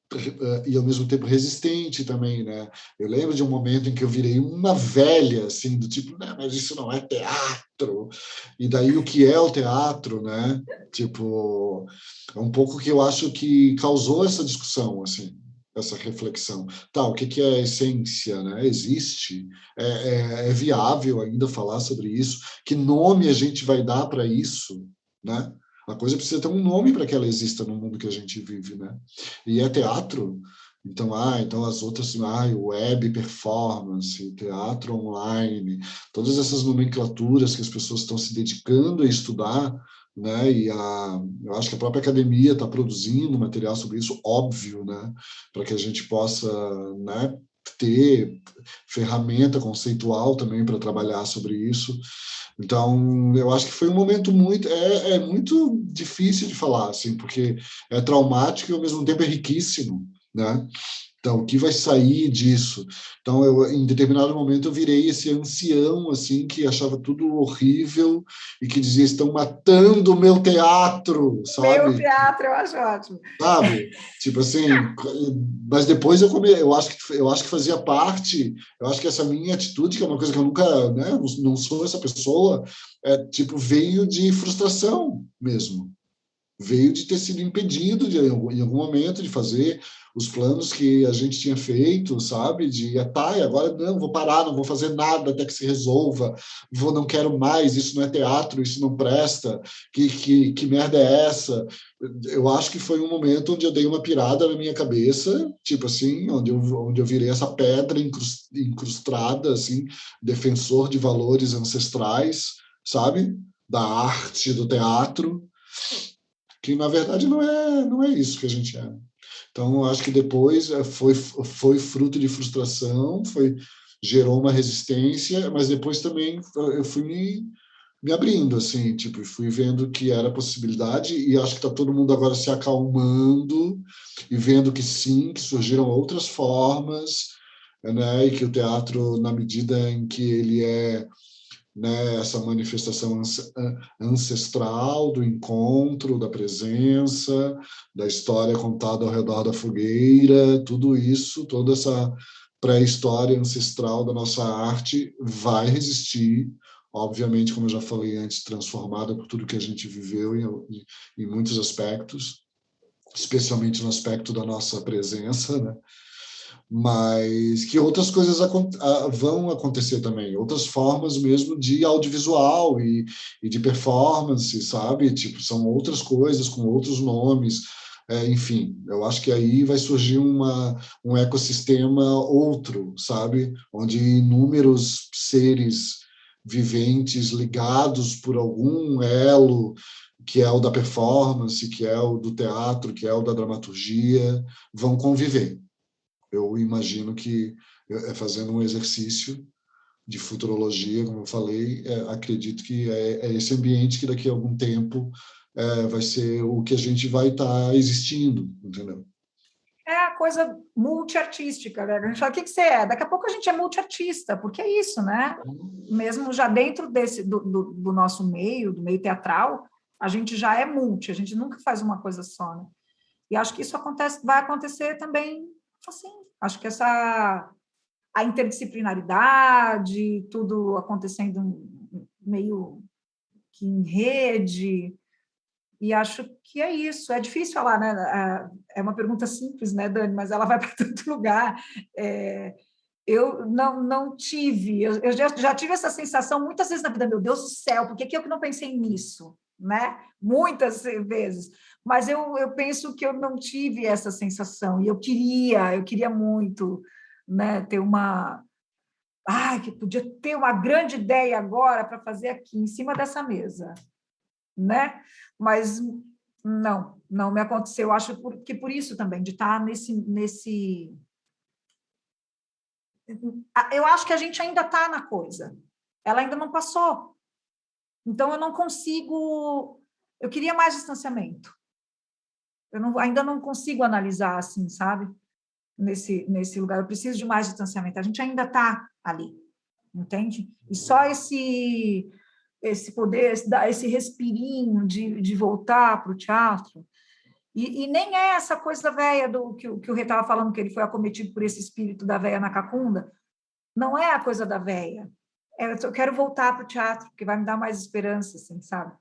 resistente também, né? Eu lembro de um momento em que eu virei uma velha, assim, do tipo, né, mas isso não é teatro. E daí o que é o teatro, né? Tipo, é um pouco que eu acho que causou essa discussão, assim, essa reflexão. Tá, o que é a essência, né? Existe? É viável ainda falar sobre isso? Que nome a gente vai dar para isso, né? A coisa precisa ter um nome para que ela exista no mundo que a gente vive, né? E é teatro, então, então as outras, web performance, teatro online, todas essas nomenclaturas que as pessoas estão se dedicando a estudar, né? E eu acho que a própria academia está produzindo material sobre isso, óbvio, né? Para que a gente possa, né, ter ferramenta conceitual também para trabalhar sobre isso. Então, eu acho que foi um momento muito difícil de falar, assim, porque é traumático e ao mesmo tempo é riquíssimo, né? Então, o que vai sair disso? Então, em determinado momento, eu virei esse ancião, assim, que achava tudo horrível e que dizia, estão matando o meu teatro, sabe? Meu teatro, eu acho ótimo. Sabe? Tipo assim, mas depois eu acho que fazia parte, eu acho que essa minha atitude, que é uma coisa que eu nunca, né, não sou essa pessoa, tipo, veio de frustração mesmo. Veio de ter sido impedido em algum momento de fazer os planos que a gente tinha feito, sabe? E agora não, vou parar, não vou fazer nada até que se resolva, não quero mais, isso não é teatro, isso não presta, que merda é essa? Eu acho que foi um momento onde eu dei uma pirada na minha cabeça, tipo assim, onde eu virei essa pedra incrustada, assim, defensor de valores ancestrais, sabe? Da arte, do teatro, que na verdade não é isso que a gente é. Então, acho que depois foi fruto de frustração, gerou uma resistência, mas depois também eu fui me abrindo, assim, tipo, fui vendo que era possibilidade, e acho que está todo mundo agora se acalmando e vendo que sim, que surgiram outras formas, né, e que o teatro, na medida em que ele é né, essa manifestação ancestral do encontro, da presença, da história contada ao redor da fogueira, tudo isso, toda essa pré-história ancestral da nossa arte vai resistir, obviamente, como eu já falei antes, transformada por tudo que a gente viveu em muitos aspectos, especialmente no aspecto da nossa presença, né? Mas que outras coisas vão acontecer também, outras formas mesmo de audiovisual e de performance, sabe? Tipo, são outras coisas com outros nomes, enfim, eu acho que aí vai surgir um ecossistema outro, sabe? Onde inúmeros seres viventes ligados por algum elo, que é o da performance, que é o do teatro, que é o da dramaturgia, vão conviver. Eu imagino que, fazendo um exercício de futurologia, como eu falei, acredito que é esse ambiente que daqui a algum tempo vai ser o que a gente vai estar existindo, entendeu? É a coisa multiartística, né? A gente fala, o que você é? Daqui a pouco a gente é multiartista, porque é isso, né? Mesmo já dentro do nosso meio, do meio teatral, a gente já é multi, a gente nunca faz uma coisa só, né? E acho que isso vai acontecer também assim. Acho que a interdisciplinaridade, tudo acontecendo meio que em rede, e acho que é isso. É difícil falar, né? É uma pergunta simples, né, Dani? Mas ela vai para todo lugar. Eu não tive, eu já tive essa sensação muitas vezes na vida, meu Deus do céu, por que eu não pensei nisso? Né? Muitas vezes. Mas eu penso que eu não tive essa sensação, e eu queria muito, né, ter que podia ter uma grande ideia agora para fazer aqui, em cima dessa mesa, né? Mas não me aconteceu. Acho que por isso também, de estar nesse... Eu acho que a gente ainda está na coisa. Ela ainda não passou. Então, eu não consigo... Eu queria mais distanciamento. Ainda não consigo analisar assim, sabe? Nesse lugar. Eu preciso de mais distanciamento. A gente ainda está ali, entende? E só esse poder, esse respirinho de voltar para o teatro. E nem é essa coisa velha que o Rê estava falando, que ele foi acometido por esse espírito da véia na cacunda. Não é a coisa da véia. Eu quero voltar para o teatro, porque vai me dar mais esperança, assim, sabe?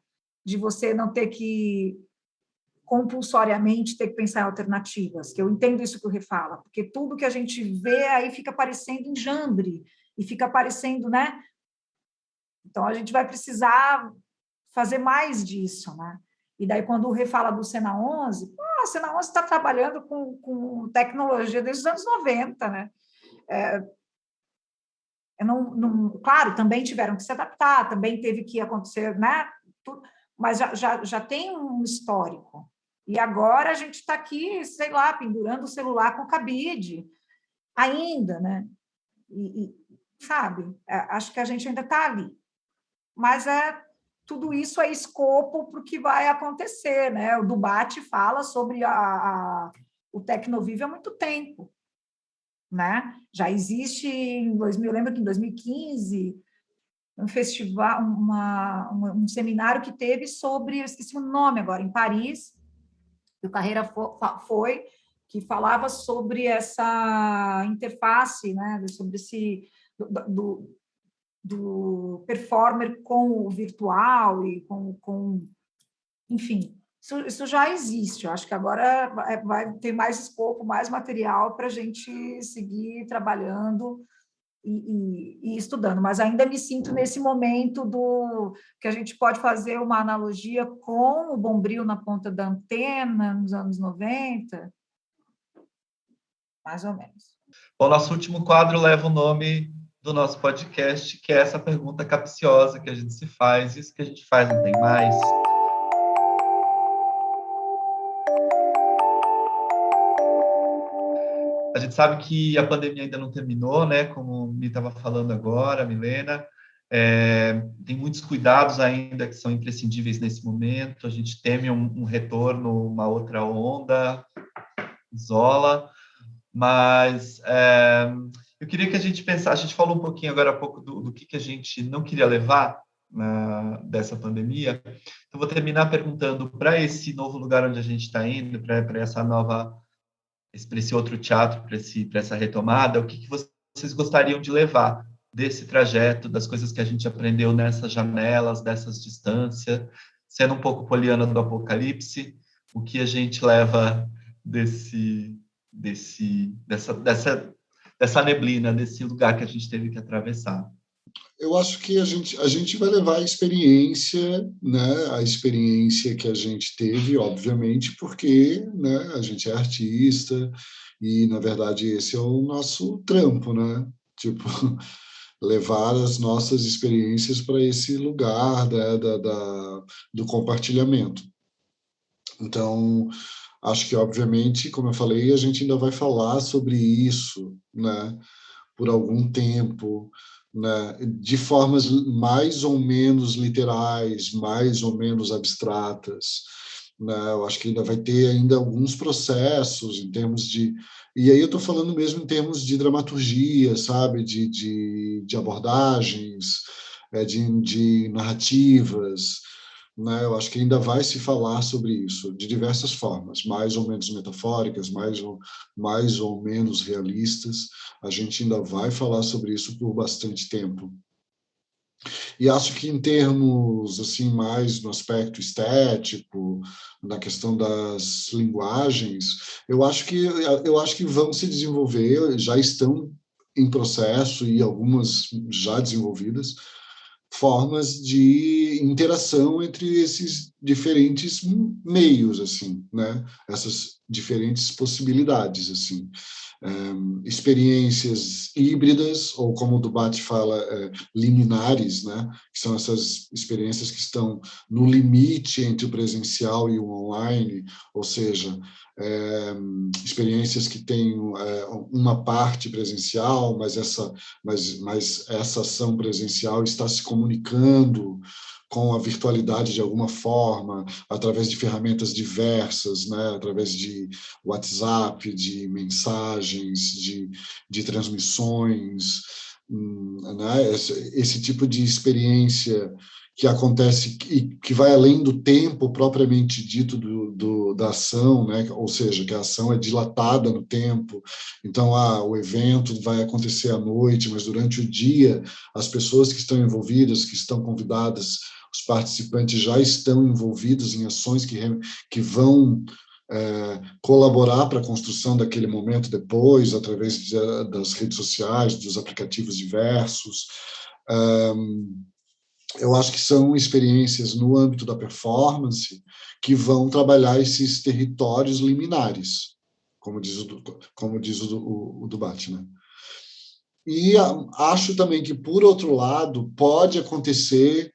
De você não ter que compulsoriamente ter que pensar em alternativas, que eu entendo isso que o Rê fala, porque tudo que a gente vê aí fica parecendo enjambre, e fica parecendo, né? Então, a gente vai precisar fazer mais disso, né? E daí, quando o Rê fala do Sena 11, a Sena 11 está trabalhando com tecnologia desde os anos 90, né? Claro, também tiveram que se adaptar, também teve que acontecer, né? Mas já tem um histórico. E agora a gente está aqui, sei lá, pendurando o celular com cabide, ainda, né? Sabe, acho que a gente ainda está ali. Mas tudo isso é escopo para o que vai acontecer, né? O Dubate fala sobre o Tecnovive há muito tempo, né? Já existe em 2000, eu lembro que em 2015 um festival, um seminário que teve sobre, eu esqueci o nome agora, em Paris, que o Carreira foi, que falava sobre essa interface, né? Sobre esse do performer com o virtual e enfim, isso já existe. Eu acho que agora vai ter mais escopo, mais material para a gente seguir trabalhando e estudando, mas ainda me sinto nesse momento que a gente pode fazer uma analogia com o Bombril na ponta da antena, nos anos 90, mais ou menos. O nosso último quadro leva o nome do nosso podcast, que é essa pergunta capciosa que a gente se faz. Isso que a gente faz, não tem mais? A gente sabe que a pandemia ainda não terminou, né? Como me estava falando agora, Milena. Tem muitos cuidados ainda que são imprescindíveis nesse momento. A gente teme um retorno, uma outra onda, isola. Mas Eu queria que a gente pensasse, a gente falou um pouquinho agora há pouco do que a gente não queria levar dessa pandemia. Então, vou terminar perguntando para esse novo lugar onde a gente está indo, para essa nova, para esse outro teatro, para essa retomada, o que vocês gostariam de levar desse trajeto, das coisas que a gente aprendeu nessas janelas, dessas distâncias, sendo um pouco poliana do Apocalipse, o que a gente leva dessa neblina, desse lugar que a gente teve que atravessar? Eu acho que a gente vai levar a experiência, né? A experiência que a gente teve, obviamente, porque, né, a gente é artista e, na verdade, esse é o nosso trampo, né? Tipo, levar as nossas experiências para esse lugar do compartilhamento. Então, acho que, obviamente, como eu falei, a gente ainda vai falar sobre isso, né, por algum tempo, né, de formas mais ou menos literais, mais ou menos abstratas, né. Eu acho que ainda vai ter ainda alguns processos em termos de... E aí eu estou falando mesmo em termos de dramaturgia, sabe, de abordagens, de narrativas, né? Eu acho que ainda vai se falar sobre isso de diversas formas, mais ou menos metafóricas, mais ou menos realistas. A gente ainda vai falar sobre isso por bastante tempo. E acho que em termos assim mais no aspecto estético, na questão das linguagens, eu acho que vão se desenvolver, já estão em processo e algumas já desenvolvidas, formas de interação entre esses diferentes meios, assim, né? Essas diferentes possibilidades, assim. Experiências híbridas, ou como o Dubat fala, liminares, né? Que são essas experiências que estão no limite entre o presencial e o online, ou seja, experiências que têm uma parte presencial, mas essa ação presencial está se comunicando com a virtualidade de alguma forma, através de ferramentas diversas, né? Através de WhatsApp, de mensagens, de transmissões, né? Esse tipo de experiência que acontece e que vai além do tempo propriamente dito da ação, né? Ou seja, que a ação é dilatada no tempo. Então, o evento vai acontecer à noite, mas durante o dia, as pessoas que estão envolvidas, que estão convidadas, os participantes já estão envolvidos em ações que vão colaborar para a construção daquele momento depois, através das redes sociais, dos aplicativos diversos. Eu acho que são experiências no âmbito da performance que vão trabalhar esses territórios liminares, como diz o Dubat, né? E acho também que, por outro lado, pode acontecer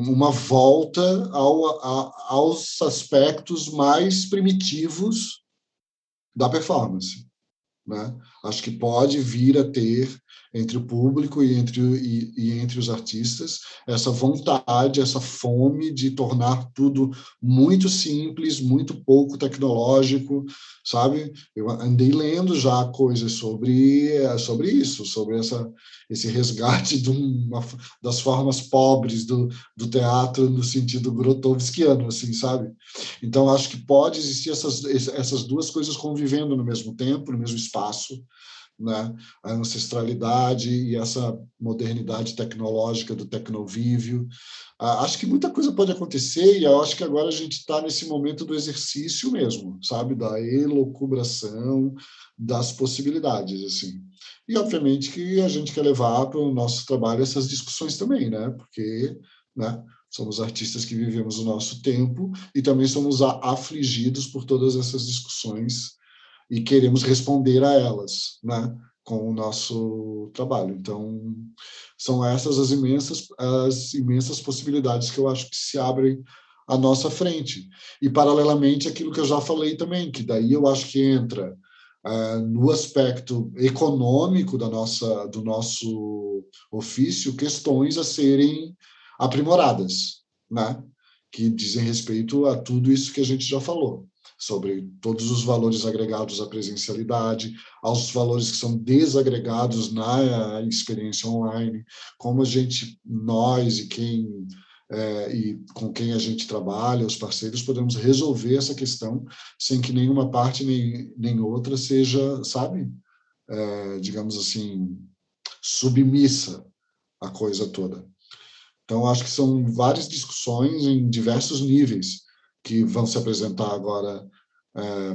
uma volta aos aspectos mais primitivos da performance, né? Acho que pode vir a ter entre o público e entre os artistas essa vontade, essa fome de tornar tudo muito simples, muito pouco tecnológico, sabe? Eu andei lendo já coisas sobre isso, sobre esse resgate das formas pobres do teatro no sentido grotowskiano, assim, sabe? Então, acho que pode existir essas duas coisas convivendo no mesmo tempo, no mesmo espaço, né? A ancestralidade e essa modernidade tecnológica do tecnovívio. Acho que muita coisa pode acontecer e eu acho que agora a gente está nesse momento do exercício mesmo, sabe? Da elucubração das possibilidades, assim. E, obviamente, que a gente quer levar para o nosso trabalho essas discussões também, né? Porque, né, somos artistas que vivemos o nosso tempo e também somos afligidos por todas essas discussões e queremos responder a elas, né, com o nosso trabalho. Então, são essas as imensas possibilidades que eu acho que se abrem à nossa frente. E, paralelamente, aquilo que eu já falei também, que daí eu acho que entra no aspecto econômico do nosso ofício, questões a serem aprimoradas, né, que dizem respeito a tudo isso que a gente já falou. sobre todos os valores agregados à presencialidade, aos valores que são desagregados na experiência online, como a gente, nós e com quem a gente trabalha, os parceiros, podemos resolver essa questão sem que nenhuma parte nem outra seja, sabe, digamos assim, submissa à coisa toda. Então, acho que são várias discussões em diversos níveis que vão se apresentar agora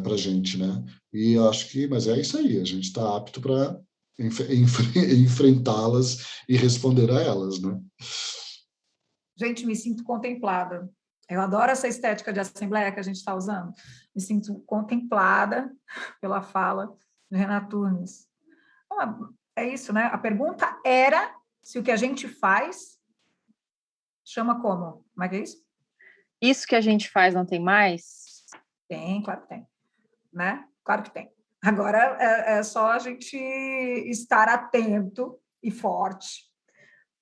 para a gente, né? E acho que, mas é isso aí, a gente está apto para enfrentá-las e responder a elas, né? Gente, me sinto contemplada. Eu adoro essa estética de assembleia que a gente está usando. Me sinto contemplada pela fala de Renato Nunes. É isso, né? A pergunta era se o que a gente faz chama como? Como é que é isso? Isso que a gente faz não tem mais? Tem, claro que tem. Né? Claro que tem. Agora é só a gente estar atento e forte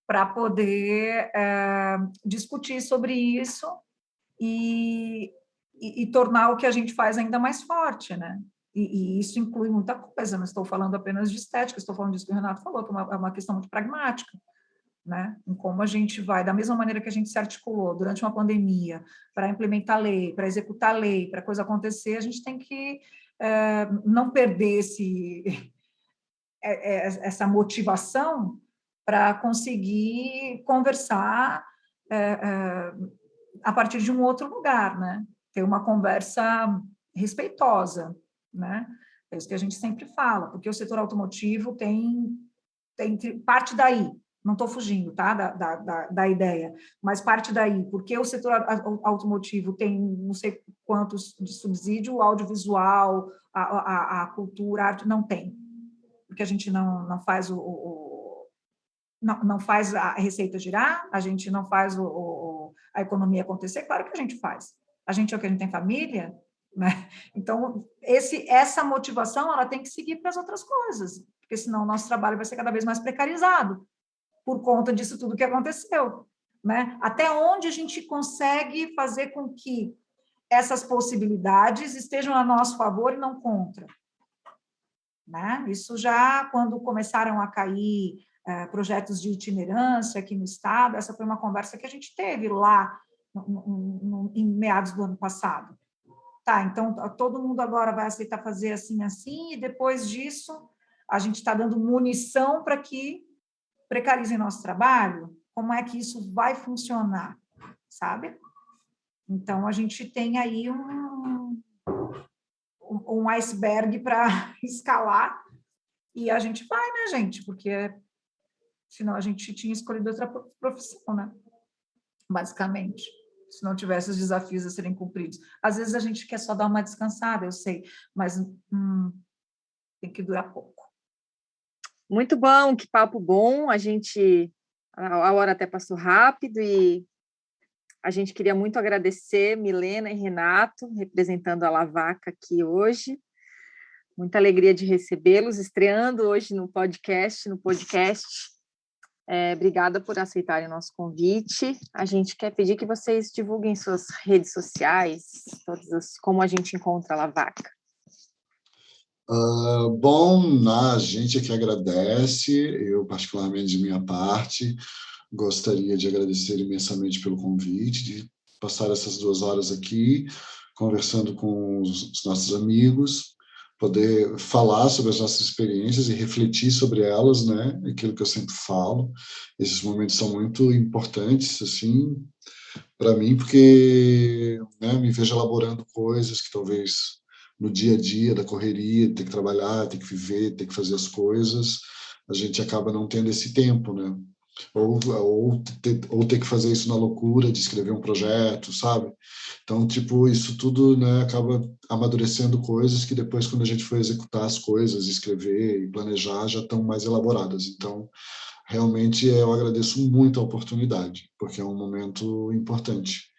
para poder discutir sobre isso e tornar o que a gente faz ainda mais forte, né? E isso inclui muita coisa, não estou falando apenas de estética, estou falando disso que o Renato falou, que é uma questão muito pragmática, né? Em como a gente vai, da mesma maneira que a gente se articulou durante uma pandemia para implementar lei, para executar lei, para a coisa acontecer, a gente tem que não perder essa motivação para conseguir conversar a partir de um outro lugar, né? Ter uma conversa respeitosa, né? É isso que a gente sempre fala, porque o setor automotivo tem parte daí, não estou fugindo, tá, da ideia, mas parte daí, porque o setor automotivo tem não sei quantos de subsídio, o audiovisual, a cultura, a arte, não tem, porque a gente não faz não faz a receita girar, a gente não faz a economia acontecer, claro que a gente faz. A gente é o que a gente tem família, né? Então, essa motivação ela tem que seguir para as outras coisas, porque senão o nosso trabalho vai ser cada vez mais precarizado por conta disso tudo que aconteceu, né? Até onde a gente consegue fazer com que essas possibilidades estejam a nosso favor e não contra, né? Isso já quando começaram a cair projetos de itinerância aqui no estado, essa foi uma conversa que a gente teve lá em meados do ano passado. Tá, então todo mundo agora vai aceitar fazer assim, e depois disso a gente está dando munição para que precarizem nosso trabalho? Como é que isso vai funcionar, sabe? Então, a gente tem aí um iceberg para escalar e a gente vai, né, gente? Porque senão a gente tinha escolhido outra profissão, né? Basicamente, se não tivesse os desafios a serem cumpridos. Às vezes a gente quer só dar uma descansada, eu sei, mas tem que durar pouco. Muito bom, que papo bom. A hora até passou rápido e a gente queria muito agradecer Milena e Renato, representando a Lavaca aqui hoje. Muita alegria de recebê-los, estreando hoje no podcast. Obrigada por aceitarem o nosso convite. A gente quer pedir que vocês divulguem suas redes sociais, como a gente encontra a Lavaca. Bom, a gente aqui agradece, eu particularmente de minha parte, gostaria de agradecer imensamente pelo convite, de passar essas 2 horas aqui, conversando com os nossos amigos, poder falar sobre as nossas experiências e refletir sobre elas, né? Aquilo que eu sempre falo. Esses momentos são muito importantes, assim, para mim, porque me vejo elaborando coisas que talvez no dia a dia da correria, ter que trabalhar, ter que viver, ter que fazer as coisas, a gente acaba não tendo esse tempo, né? Ou ter que fazer isso na loucura de escrever um projeto, sabe? Então, tipo, isso tudo, né, acaba amadurecendo coisas que depois, quando a gente for executar as coisas, escrever e planejar, já estão mais elaboradas. Então, realmente, eu agradeço muito a oportunidade, porque é um momento importante.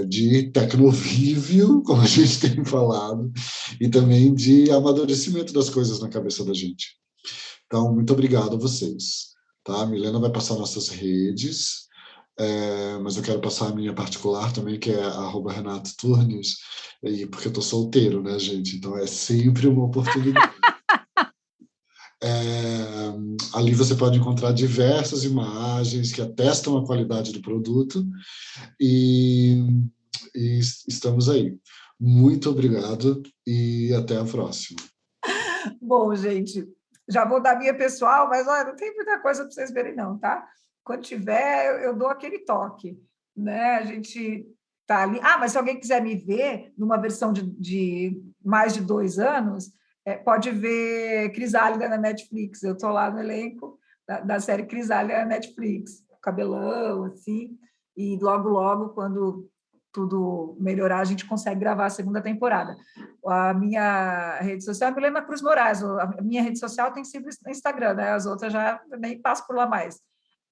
De tecnovívio, como a gente tem falado, e também de amadurecimento das coisas na cabeça da gente. Então, muito obrigado a vocês. Tá? A Milena vai passar nossas redes, mas eu quero passar a minha particular também, que é @RenatoTurnes, e porque eu estou solteiro, né, gente? Então é sempre uma oportunidade. Ali você pode encontrar diversas imagens que atestam a qualidade do produto e estamos aí. Muito obrigado e até a próxima. Bom, gente, já vou dar minha pessoal, mas olha, não tem muita coisa para vocês verem, não, tá? Quando tiver, eu dou aquele toque, né? A gente tá ali. Mas se alguém quiser me ver numa versão de mais de 2 anos, pode ver Crisálida na Netflix. Eu estou lá no elenco da série Crisálida na Netflix, cabelão, assim, e logo, quando tudo melhorar, a gente consegue gravar a segunda temporada. A minha rede social é Milena Cruz Moraes. A minha rede social tem sido no Instagram, né? As outras já nem passo por lá mais.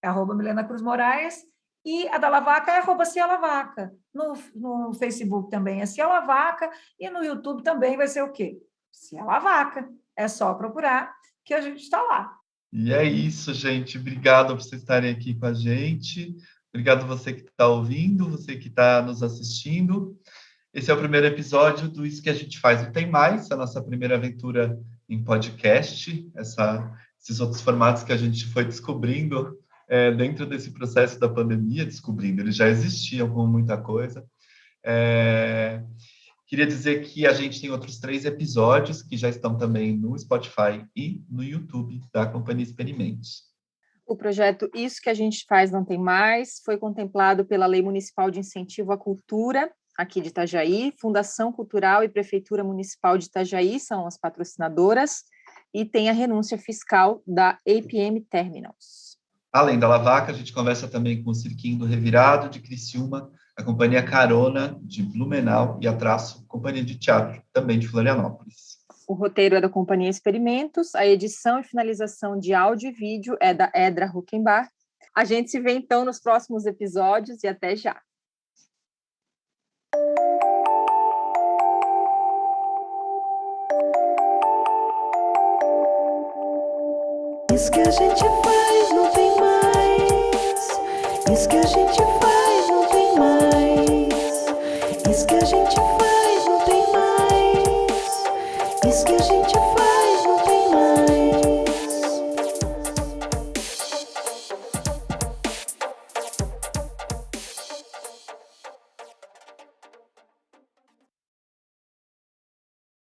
É @Milena Cruz Moraes. E a da Lavaca é @CiaLavaca. No Facebook também é CiaLavaca. E no YouTube também vai ser o quê? CiaLavaca. É só procurar que a gente está lá. E é isso, gente. Obrigado por vocês estarem aqui com a gente. Obrigado você que está ouvindo, você que está nos assistindo. Esse é o primeiro episódio do Isso que a gente faz. Não tem mais, a nossa primeira aventura em podcast, esses outros formatos que a gente foi descobrindo dentro desse processo da pandemia, eles já existiam como muita coisa. Queria dizer que a gente tem outros 3 episódios que já estão também no Spotify e no YouTube da Companhia Experimentos. O projeto Isso que a gente faz não tem mais foi contemplado pela Lei Municipal de Incentivo à Cultura, aqui de Itajaí, Fundação Cultural e Prefeitura Municipal de Itajaí são as patrocinadoras, e tem a renúncia fiscal da APM Terminals. Além da Lavaca, a gente conversa também com o Cirquinho do Revirado, de Criciúma, a Companhia Carona, de Blumenau, e a Traço, Companhia de Teatro, também de Florianópolis. O roteiro é da Companhia Experimentos, a edição e finalização de áudio e vídeo é da Edra Huckenbach. A gente se vê, então, nos próximos episódios e até já! Isso que a gente faz não tem mais. Isso que a gente faz não tem mais. Isso que a gente faz não tem mais. Isso que a gente faz.